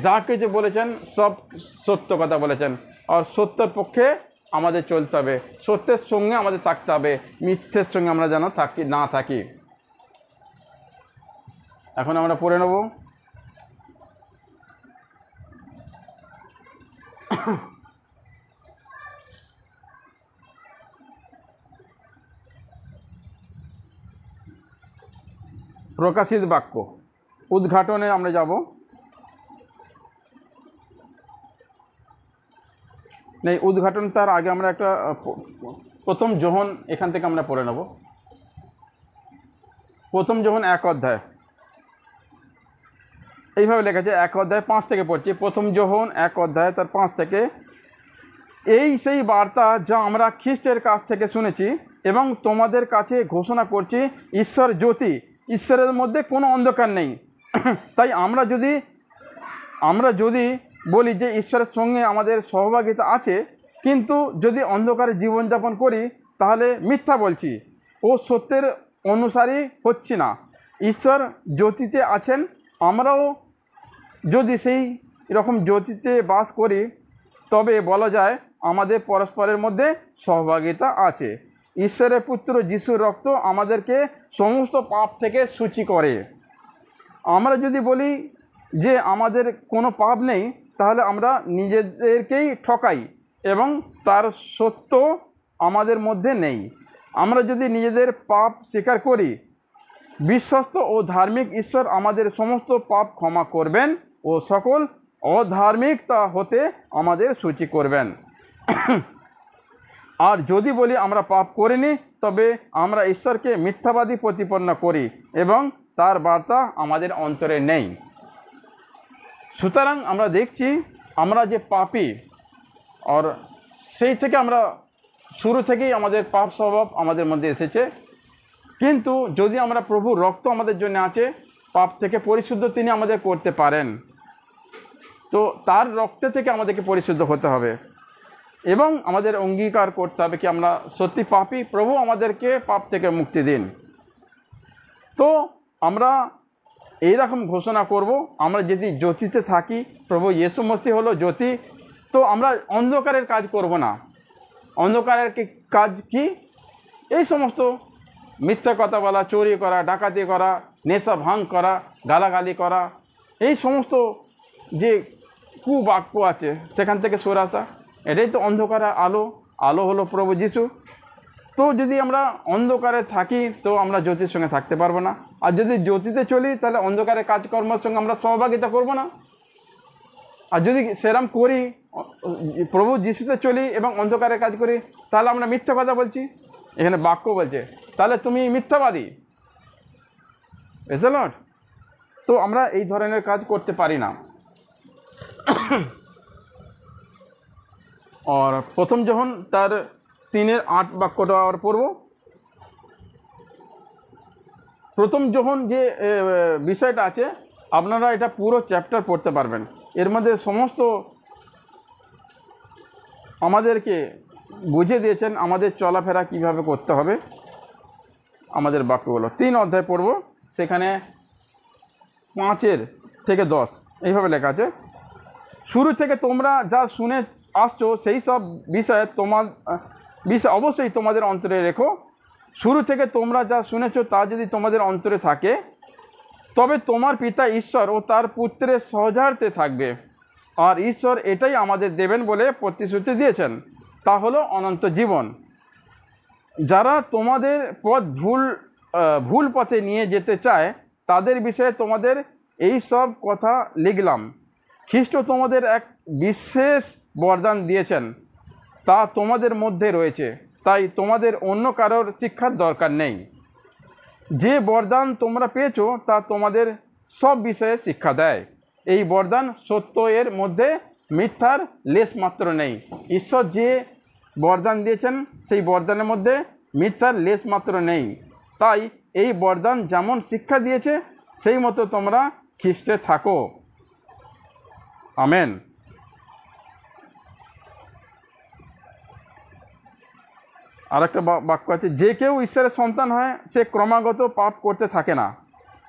যা কিছু বলেছেন সব সত্য কথা বলেছেন, আর সত্যের পক্ষে আমাদের চলতে হবে, সত্যের সঙ্গে আমাদের থাকতে হবে, মিথ্যের সঙ্গে আমরা যেন না থাকি। এখন আমরা পড়ে নেব প্রকাশিত বাক্য উদ্ঘাটনে আমরা যাব। নেই, উদ্ঘাটন তার আগে আমরা একটা প্রথম যোহন এখান থেকে আমরা পড়ে নেব। প্রথম যোহন 1 অধ্যায়, এইভাবে লেখা আছে, 1 অধ্যায় 5 থেকে পড়ছি। প্রথম যোহন 1 অধ্যায় তার 5 থেকে। এই সেই বার্তা যা আমরা খ্রিস্টের কাছ থেকে শুনেছি এবং তোমাদের কাছে ঘোষণা করছি, ঈশ্বর জ্যোতি, ঈশ্বরের মধ্যে কোনো অন্ধকার নেই। তাই আমরা যদি বলি যে ঈশ্বরের সঙ্গে আমাদের সহভাগিতা আছে, কিন্তু যদি অন্ধকারে জীবনযাপন করি তাহলে মিথ্যা বলছি ও সত্যের অনুসারী হচ্ছি না। ঈশ্বর জ্যোতিতে আছেন, আমরাও যদি সেই রকম জ্যোতিতে বাস করি তবে বলা যায় আমাদের পরস্পরের মধ্যে সহভাগিতা আছে। ঈশ্বরের পুত্র যিশুর রক্ত আমাদেরকে সমস্ত পাপ থেকে সূচি করে। আমরা যদি বলি যে আমাদের কোনো পাপ নেই তাহলে আমরা নিজেদেরকেই ঠকাই এবং তার সত্য আমাদের মধ্যে নেই। আমরা যদি নিজেদের পাপ স্বীকার করি, বিশ্বস্ত ও ধার্মিক ঈশ্বর আমাদের সমস্ত পাপ ক্ষমা করবেন ও সকল অধার্মিকতা হতে আমাদের সূচি করবেন। আর যদি বলি আমরা পাপ করিনি তবে আমরা ঈশ্বরকে মিথ্যাবাদী প্রতিপন্ন করি এবং তার বার্তা আমাদের অন্তরে নেই। সুতরাং আমরা দেখছি আমরা যে পাপী, আর সেই থেকে আমরা শুরু থেকেই আমাদের পাপ স্বভাব আমাদের মধ্যে এসেছে। কিন্তু যদি আমরা প্রভুর রক্ত আমাদের জন্য আছে, পাপ থেকে পরিশুদ্ধ তিনি আমাদের করতে পারেন। তো তার রক্তে থেকে আমাদেরকে পরিশুদ্ধ হতে হবে এবং আমাদের অঙ্গীকার করতে হবে কি আমরা সত্যি পাপী, প্রভু আমাদেরকে পাপ থেকে মুক্তি দিন। তো আমরা এইরকম ঘোষণা করব, আমরা যদি জ্যোতিতে থাকি, প্রভু ইয়েশু মসিহ হলো জ্যোতি, তো আমরা অন্ধকারের কাজ করব না। অন্ধকারের কাজ কি? এই সমস্ত মিথ্যা কথা বলা, চুরি করা, ডাকাতি করা, নেশা ভাঙ করা, গালাগালি করা, এই সমস্ত যে কুবাক্য আছে সেখান থেকে সরে আসা, এটাই তো অন্ধকারের আলো। আলো হলো প্রভু যিশু। তো যদি আমরা অন্ধকারে থাকি তো আমরা জ্যোতির সঙ্গে থাকতে পারবো না। আর যদি জ্যোতিতে চলি তাহলে অন্ধকারের কাজকর্মের সঙ্গে আমরা সহভাগিতা করব না। আর যদি সেরম করি, প্রভু যিশুতে চলি এবং অন্ধকারের কাজ করি, তাহলে আমরা মিথ্যা কথা বলছি। এখানে বাক্য বলছে তাহলে তুমি মিথ্যাবাদী। বুঝতে লর্ড? তো আমরা এই ধরনের কাজ করতে পারি না। আর প্রথম যখন তার 3:8 বাক্যটা আবার পড়ব। প্রথম যখন যে বিষয়টা আছে, আপনারা এটা পুরো চ্যাপ্টার পড়তে পারবেন। এর মধ্যে সমস্ত আমাদেরকে বুঝিয়ে দিয়েছেন আমাদের চলাফেরা কিভাবে করতে হবে। আমাদের বাক্যগুলো 3 অধ্যায় পড়ব, সেখানে 5 থেকে 10 এইভাবে লেখা আছে। শুরু থেকে তোমরা যা শুনে আসছো সেই সব বিষয় অবশ্যই তোমাদের অন্তরে রেখো। শুরু থেকে তোমরা যা শুনেছো তা যদি তোমাদের অন্তরে থাকে তবে তোমার পিতা ঈশ্বর ও তার পুত্রের সহযার্থে থাকবে। আর ঈশ্বর এটাই আমাদের দেবেন বলে প্রতিশ্রুতি দিয়েছেন, তা হলো অনন্ত জীবন। যারা তোমাদের পথ ভুল পথে নিয়ে যেতে চায় তাদের বিষয়ে তোমাদের এই সব কথা লিখলাম। খ্রিস্ট তোমাদের এক বিশেষ বরদান দিয়েছেন, তা তোমাদের মধ্যে রয়েছে, তাই তোমাদের অন্য কারোর শিক্ষার দরকার নেই। যে বরদান তোমরা পেয়েছো তা তোমাদের সব বিষয়ে শিক্ষা দেয়। এই বরদান সত্য, এর মধ্যে মিথ্যার লেশ মাত্র নেই। ঈশ্বর যে বরদান দিয়েছেন সেই বরদানের মধ্যে মিথ্যার লেশ মাত্র নেই। তাই এই বরদান যেমন শিক্ষা দিয়েছে সেই মতো তোমরা খ্রিস্টে থাকো। আমেন। আর একটা বাক্য আছে, যে কেউ ঈশ্বরের সন্তান হয় সে ক্রমাগত পাপ করতে থাকে না,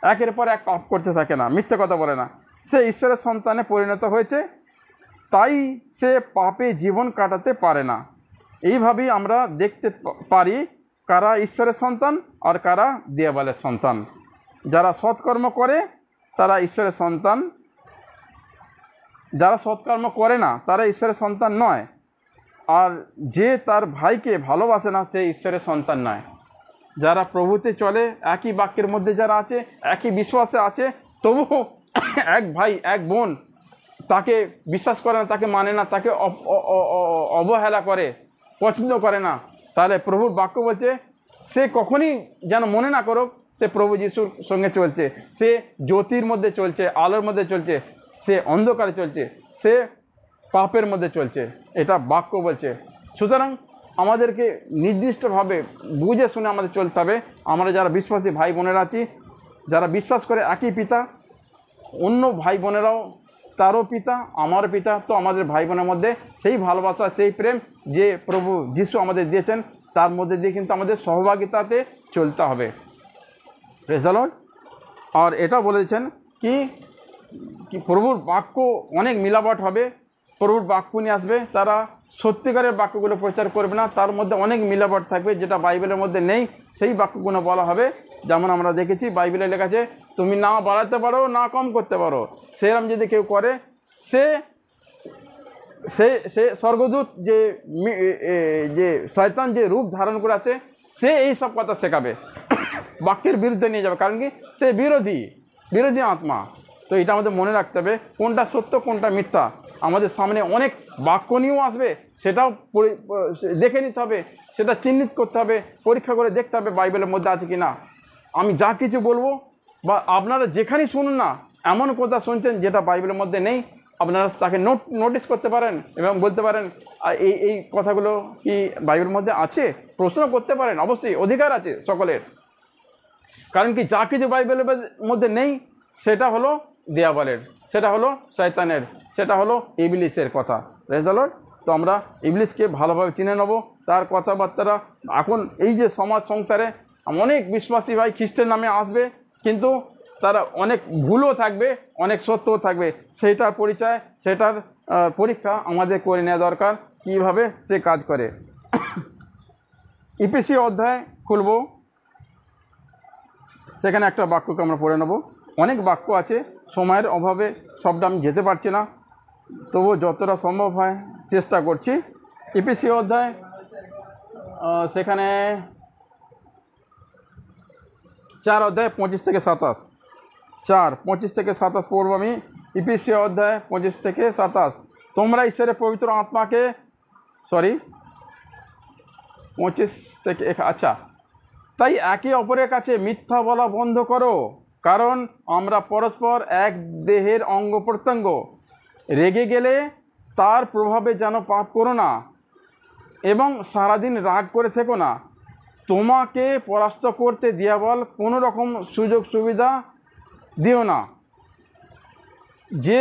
একের পর এক পাপ করতে থাকে না, মিথ্যে কথা বলে না। সে ঈশ্বরের সন্তানে পরিণত হয়েছে, তাই সে পাপে জীবন কাটাতে পারে না। এইভাবেই আমরা দেখতে পারি কারা ঈশ্বরের সন্তান আর কারা দেওয়ালের সন্তান। যারা সৎকর্ম করে তারা ঈশ্বরের সন্তান, যারা সৎকর্ম করে না তারা ঈশ্বরের সন্তান নয়। আর যে তার ভাইকে ভালোবাসে না সে ঈশ্বরের সন্তান নয়। যারা প্রভুতে চলে, একই বাক্যের মধ্যে যারা আছে, একই বিশ্বাসে আছে, তবুও এক ভাই এক বোন তাকে বিশ্বাস করে না, তাকে মানে না, তাকে অবহেলা করে, পছন্দ করে না, তাহলে প্রভুর বাক্য বলছে সে কখনই যেন মনে না করুক সে প্রভু যিশুর সঙ্গে চলছে, সে জ্যোতির মধ্যে চলছে, আলোর মধ্যে চলছে, সে অন্ধকারে চলছে, সে পাপের মধ্যে চলছে। এটা বাক্য বলছে। সুতরাং আমাদেরকে নির্দিষ্টভাবে বুঝে শুনে আমাদের চলতে হবে। আমরা যারা বিশ্বাসী ভাই বোনেরা আছি, যারা বিশ্বাস করে একই পিতা, অন্য ভাই বোনেরাও তারও পিতা, আমারও পিতা, তো আমাদের ভাই বোনের মধ্যে সেই ভালোবাসা, সেই প্রেম যে প্রভু যিশু আমাদের দিয়েছেন, তার মধ্যে দিয়ে কিন্তু আমাদের সহভাগিতাতে চলতে হবে। Praise the Lord. আর এটা বলেছেন কি প্রভুর বাক্য অনেক মিলাবট হবে, প্রভুর বাক্য নিয়ে আসবে, তারা সত্যিকারের বাক্যগুলো প্রচার করবে না, তার মধ্যে অনেক মিলাবট থাকবে, যেটা বাইবেলের মধ্যে নেই সেই বাক্যগুলো বলা হবে। যেমন আমরা দেখেছি বাইবেলে লেখা আছে তুমি না বাড়াতে পারো না কম করতে পারো, সেরকম যদি কেউ করে সে সে সে স্বর্গদূত যে শয়তান যে রূপ ধারণ করে আছে, সে এই সব কথা শেখাবে, বাক্যের বিরুদ্ধে নিয়ে যাবে, কারণ কি সে বিরোধী আত্মা। তো এটা আমাদের মনে রাখতে হবে কোনটা সত্য কোনটা মিথ্যা। আমাদের সামনে অনেক বাক্য নিয়েও আসবে, সেটাও দেখে নিতে হবে, সেটা চিহ্নিত করতে হবে, পরীক্ষা করে দেখতে হবে বাইবেলের মধ্যে আছে কি না। আমি যা কিছু বলবো বা আপনারা যেখানেই শুনুন না, এমন কথা শুনছেন যেটা বাইবেলের মধ্যে নেই, আপনারা তাকে নোটিস করতে পারেন এবং বলতে পারেন এই কথাগুলো কি বাইবেলের মধ্যে আছে, প্রশ্ন করতে পারেন, অবশ্যই অধিকার আছে সকলের। কারণ কি যা কিছু বাইবেলের মধ্যে নেই সেটা হলো দিয়াবলের, সেটা হলো শয়তানের, সেটা হলো ইবলিসের কথা। Praise the lord. তো আমরা ইবলিসকে ভালোভাবে চিনে নেব, তার কথাবার্তারা। এখন এই যে সমাজ সংসারে অনেক বিশ্বাসী ভাই খ্রিস্টের নামে আসবে, কিন্তু তারা অনেক ভুলও থাকবে, অনেক সত্যও থাকবে, সেইটার পরিচয়, সেটার পরীক্ষা আমাদের করে নেওয়া দরকার, কীভাবে সে কাজ করে। ইপিসি অধ্যায় খুলব, সেখানে একটা বাক্যকে আমরা পড়ে নেব। অনেক বাক্য আছে, সময়ের অভাবে সবটা আমি যেতে পারছি না, তবু যতটা সম্ভব হয় চেষ্টা করছি। ইপিসি অধ্যায় সেখানে 4 অধ্যায় 25 থেকে 27, 4 25 থেকে 27 পড়ব আমি। ইপিসি অধ্যায় 25 থেকে 27। তোমরা ঈশ্বরের পবিত্র আত্মাকে 25 থেকে আচ্ছা, তাই একে অপরের কাছে মিথ্যা বলা বন্ধ করো, কারণ আমরা পরস্পর এক দেহের অঙ্গ প্রত্যঙ্গ। রেগে গেলে তার প্রভাবে যেন পাপ করো না, এবং সারাদিন রাগ করে থেকো না। তোমাকে পরাস্ত করতে দিয়াবল কোনো রকম সুযোগ সুবিধা দিও না। যে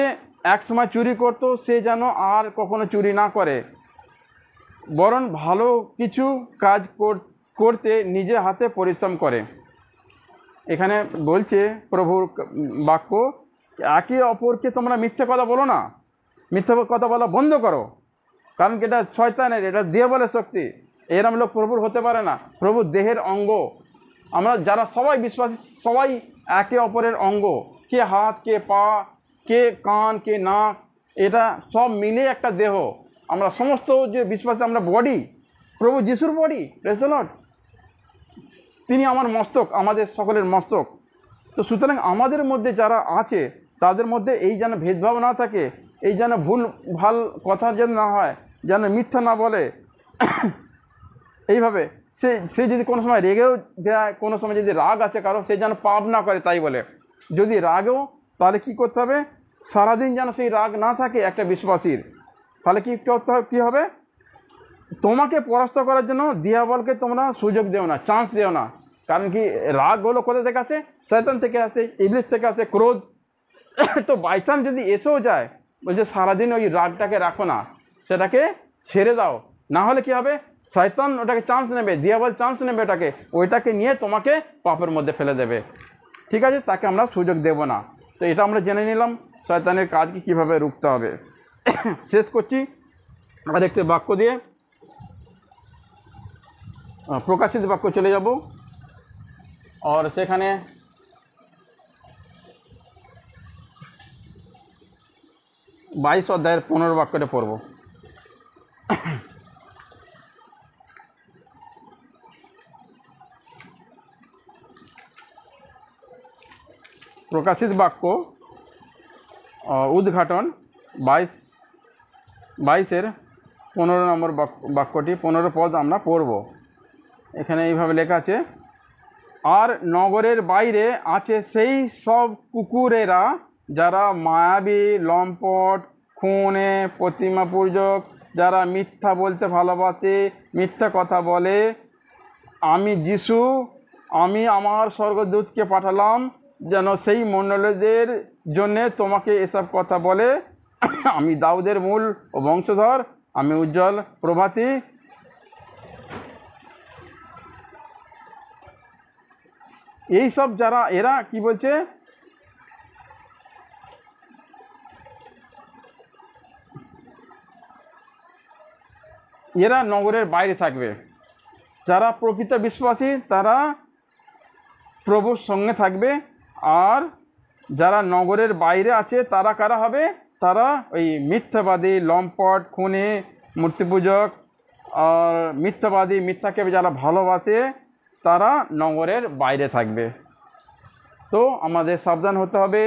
একসময় চুরি করতো সে যেন আর কখনো চুরি না করে, বরং ভালো কিছু কাজ করতে নিজে হাতে পরিশ্রম করে। এখানে বলছে প্রভুর বাক্য, একে অপরকে তোমরা মিথ্যে কথা বলো না, মিথ্যে কথা বলা বন্ধ করো, কারণ কি এটা শয়তানের, এটা দিয়াবলের শক্তি। এরম লোক প্রভুর হতে পারে না। প্রভু দেহের অঙ্গ, আমরা যারা সবাই বিশ্বাসী সবাই একে অপরের অঙ্গ, কে হাত কে পা কে কান কে নাক, এটা সব মিলে একটা দেহ। আমরা সমস্ত যে বিশ্বাসী আমরা বডি, প্রভু যিশুর বডি। Praise the Lord. তিনি আমার মস্তক, আমাদের সকলের মস্তক। তো সুতরাং আমাদের মধ্যে যারা আছে তাদের মধ্যে এই যেন ভেদভাব না থাকে, এই যেন ভুল ভাল কথা যেন না হয়, যেন মিথ্যা না বলে। এইভাবে সে যদি কোনো সময় রেগেও দেয়, কোনো সময় যদি রাগ আছে কারো, সে যেন পাপ না করে, তাই বলে। যদি রাগেও, তাহলে কি করতে হবে, সারাদিন যেন সেই রাগ না থাকে একটা বিশ্বাসীর। তাহলে কী করতে হবে, কী হবে, তোমাকে পরাস্ত করার জন্য দিয়াবলকে তোমরা সুযোগ দেও না, চান্স দেও না। কারণ কি রাগ হলো কোথা থেকে আসে, শয়তান থেকে আসে, ইবলিস থেকে আসে, ক্রোধ। তো বাই চান্স যদি এসেও যায়, বলছে সারাদিন ওই রাগটাকে রাখো না, সেটাকে ছেড়ে দাও, না হলে কী হবে, শয়তান ওটাকে চান্স নেবে, দিয়াবল চান্স নেবে, ওইটাকে নিয়ে তোমাকে পাপের মধ্যে ফেলে দেবে। ঠিক আছে, তাকে আমরা সুযোগ দেব না। তো এটা আমরা জেনে নিলাম শয়তানের কাজকে কীভাবে রুখতে হবে। শেষ করছি আর একটি বাক্য দিয়ে, প্রকাশিত বাক্য চলে যাব, আর সেখানে 22 অধ্যায়ের 15 বাক্যটা পড়ব। প্রকাশিত বাক্য উদ্ঘাটন 22-এর 15 নম্বর বাক্যটি 15 পদ আমরা পড়ব। এখানে এইভাবে লেখা আছে, আর নগরের বাইরে আছে সেই সব কুকুরেরা যারা মায়াবী, লম্পট, খুনে, প্রতিমা পূজক, যারা মিথ্যা বলতে ভালোবাসে, মিথ্যা কথা বলে। আমি যিশু, আমি আমার স্বর্গদূতকে পাঠালাম যেন সেই মণ্ডলীদের জন্যে তোমাকে এসব কথা বলে। আমি দাউদের মূল ও বংশধর, আমি উজ্জ্বল প্রভাতী। এই সব যারা, এরা কি বলছে, এরা নগরের বাইরে থাকবে। যারা প্রকৃত বিশ্বাসী তারা প্রভুর সঙ্গে থাকবে। আর যারা নগরের বাইরে আছে তারা কারা হবে? তারা ওই মিথ্যাবাদী, লম্পট, খুনি, মূর্তিপূজক আর মিথ্যাবাদী, মিথ্যাকে যারা ভালোবাসে তারা নগরের বাইরে থাকবে। তো আমাদের সাবধান হতে হবে।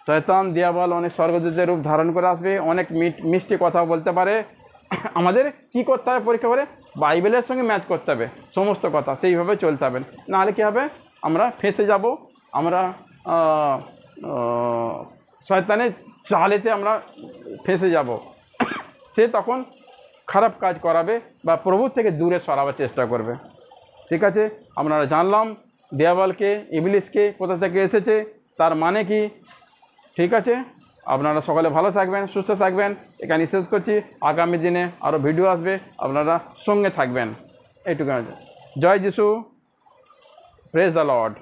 শয়তান, দিয়াবল অনেক স্বর্গদূতের রূপ ধারণ করে আসবে, অনেক মিষ্টি কথা বলতে পারে। আমাদের কি করতে হবে? পরীক্ষা করে বাইবেলের সঙ্গে ম্যাচ করতে হবে সমস্ত কথা, সেইভাবে চলতে হবে। নাহলে কী হবে? আমরা ফেঁসে যাব, আমরা শয়তানের চালেতে আমরা ফেঁসে যাব। সে তখন খারাপ কাজ করাবে বা প্রভুর থেকে দূরে সরাবার চেষ্টা করবে। ঠিক আছে, আপনারা জানলাম দিয়াবলকে, ইবলিসকে কোথা থেকে এসেছে, তার মানে কি। ঠিক আছে, আপনারা সকলে ভালো থাকবেন, সুস্থ থাকবেন। এখানে শেষ করছি। আগামী দিনে আরও ভিডিও আসবে, আপনারা সঙ্গে থাকবেন। এইটুকু। জয় যিশু, প্রেজ দ্য লর্ড।